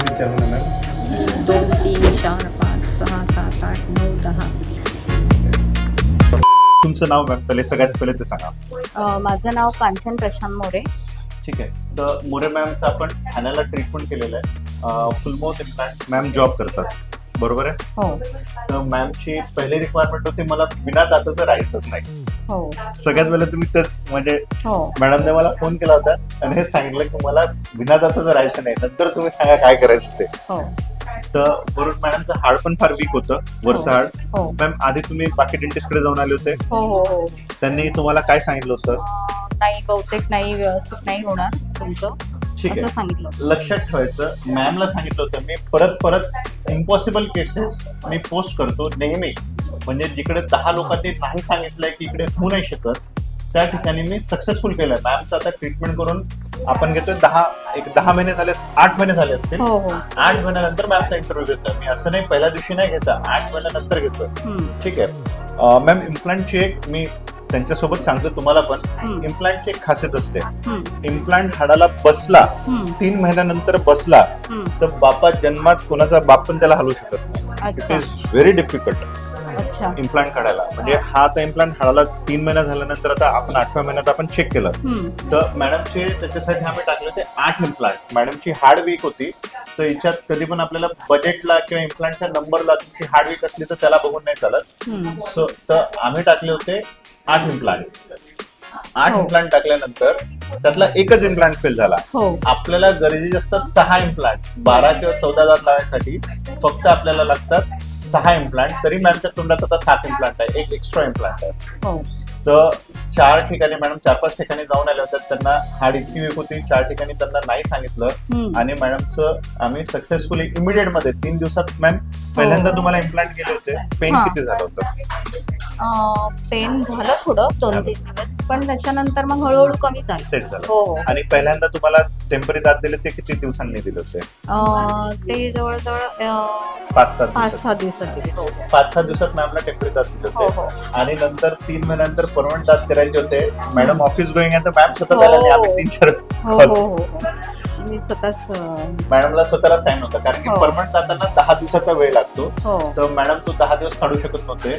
विचारलं ना मॅम. 2, 3, 4, 5, 6, 7, 8, 9, 10. तुमचं नाव मॅम पहिले सगळ्यात पहिले ते सांगा. माझं नाव कांचन प्रशांत मोरे. ठीक आहे. तर मोरे मॅमचं आपण ठाण्याला ट्रीटमेंट केलेलं आहे. फुलमाउथ इम्प्लांट मॅम जॉब करतात, बरोबर आहे? हो तर मॅमची पहिली रिक्वायरमेंट होती मला बिना दाताचं राहायचंच नाही. हो सगळ्यात पहिले तुम्ही तेच म्हणजे हो मॅडमने मला फोन केला होता आणि हे सांगितलं की मला बिना दाताचं राहायचं नाही, नंतर तुम्ही सांगा काय करायचं ते. हो तर वरून मॅडमचं हाड पण फार वीक होतं, वरचं हाड. हो मॅम आधी तुम्ही बाकी डेंटिस्टकडे जाऊन आले होते, हो हो हो त्यांनी तुम्हाला काय सांगितलं होतं? नाही, बहुतेक नाही, व्यवस्थित नाही होणार तुमचं, ठीक असं आहे. सांगितलं. लक्षात ठेवायचं, मॅमला सांगितलं होतं मी परत इम्पॉसिबल केसेस मी पोस्ट करतो नेहमी. म्हणजे जिकडे 10 लोकांनी नाही सांगितलंय की इकडे होऊ नाही शकत, त्या ठिकाणी मी सक्सेसफुल केलंय. मॅमचं आता ट्रीटमेंट करून आपण घेतोय 10 महिने झाले, 8 महिने झाले असतील. हो हो 8 महिन्यानंतर मॅमचा इंटरव्ह्यू घेतोय मी, असं नाही पहिल्या दिवशी नाही घेता, 8 महिन्यानंतर घेतोय. ठीक आहे. मॅम इम्प्लांटची एक मी त्यांच्यासोबत सांगतो तुम्हाला पण, इम्प्लांटची एक खासियत असते. इम्प्लांट हाडाला बसला, 3 महिन्यानंतर बसला तर बापा जन्मात कोणाचा बाप पण त्याला हलवू शकत नाही. इट अच्छा इज व्हेरी डिफिकल्ट अच्छा इम्प्लांट काढायला. म्हणजे हा आता इम्प्लांट हाडाला 3 महिना झाल्यानंतर आता आपण 8व्या महिन्यात आपण चेक केलं तर मॅडमचे त्याच्यासाठी आम्ही टाकले होते 8 इम्प्लांट. मॅडमची हार्ड वीक होती, तर याच्यात कधी पण आपल्याला बजेटला किंवा इम्प्लांटच्या नंबरला तुमची हार्ड वीक असली तर त्याला बघून नाही चालत. सो तर आम्ही टाकले होते 8 इम्प्लांट. 8 इम्प्लांट टाकल्यानंतर त्यातला एकच इम्प्लांट फेल झाला. आपल्याला गरजेचे असतात 6 इम्प्लांट. 12 किंवा 14 दात लावायसाठी फक्त आपल्याला लागतात 6 इम्प्लांट. तरी मॅमच्या तोंडात आता 7 इम्प्लांट आहे, एक एक्स्ट्रा इम्प्लांट आहे. तर 4 ठिकाणी मॅडम 4-5 ठिकाणी जाऊन आल्या होत्या, त्यांना हाड इतकी वीक होती, 4 ठिकाणी त्यांना नाही सांगितलं आणि मॅडमचं आम्ही सक्सेसफुली इमिडिएट मध्ये 3 दिवसात. मॅम पहिल्यांदा तुम्हाला इम्प्लांट केले होते, पेन किती झालं होतं? पेन झालं थोडं 2-3 दिवस, पण त्याच्यानंतर मग हळूहळू कमी झालं. सेट झालं. हो आणि पहिल्यांदा तुम्हाला टेम्पररी दात दिले ते किती दिवसांनी दिले होते? ते जवळजवळ 5-7 दिवसात दिले. हो 5-7 दिवसात मॅमला टेम्पररी दात दिले हो होते. हो आणि नंतर 3 महिन्यानंतर परमनंट दात करायचे होते. मॅडम ऑफिस गोईंग आहे तर मॅम स्वतः आल्या आणि आम्ही 3-4 हो हो हो मी स्वतःच मॅडमला स्वतःला साईन होता, कारण की हो. परमनंट दातांना 10 दिवसाचा वेळ लागतो. हो तर मॅडम तो 10 दिवस काढू शकत नव्हते.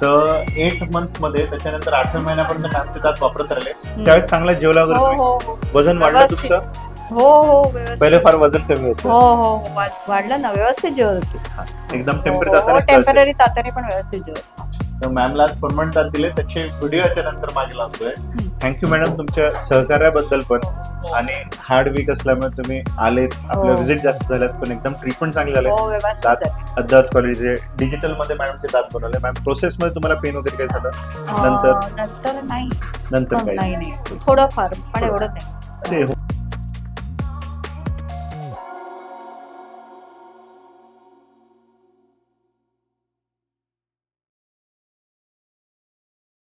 तर 8 मंथ मध्ये त्याच्यानंतर 8व्या महिन्यापर्यंत मॅमचे दात वापरत राहिले. त्यावेळेस चांगला जेवला हो वगैरे हो तुम्ही? हो वजन वाढलं व्यवस्थित. तुमचं? हो हो व्यवस्थित. पहिले फार वजन कमी होतं. हो हो वाढलं ना, व्यवस्थित जेवत होती. एकदम टेम्पररी दाताने टेम्पररी तात्याने पण व्यवस्थित जेवत. तर मॅमला आज परमनंट दात दिले, त्याचे व्हिडिओ याच्या नंतर मागे लावतोय. थँक्यू मॅडम तुमच्या सहकार्याबद्दल पण. आणि हार्ड वीक असल्यामुळे तुम्ही आलेत, आपल्या व्हिजिट जास्त झाल्यात, पण एकदम ट्रीटमेंट चांगली झाले. हो व्यवस्थित दात झाली. अद्यावत क्वालिटी डिजिटल मध्ये मॅडमचे दात बनवले. मॅम प्रोसेस मध्ये तुम्हाला पेन वगैरे काय झालं? नंतर नंतर नाही नंतर काय नाही थोडंफार, पण एवढं नाही. ते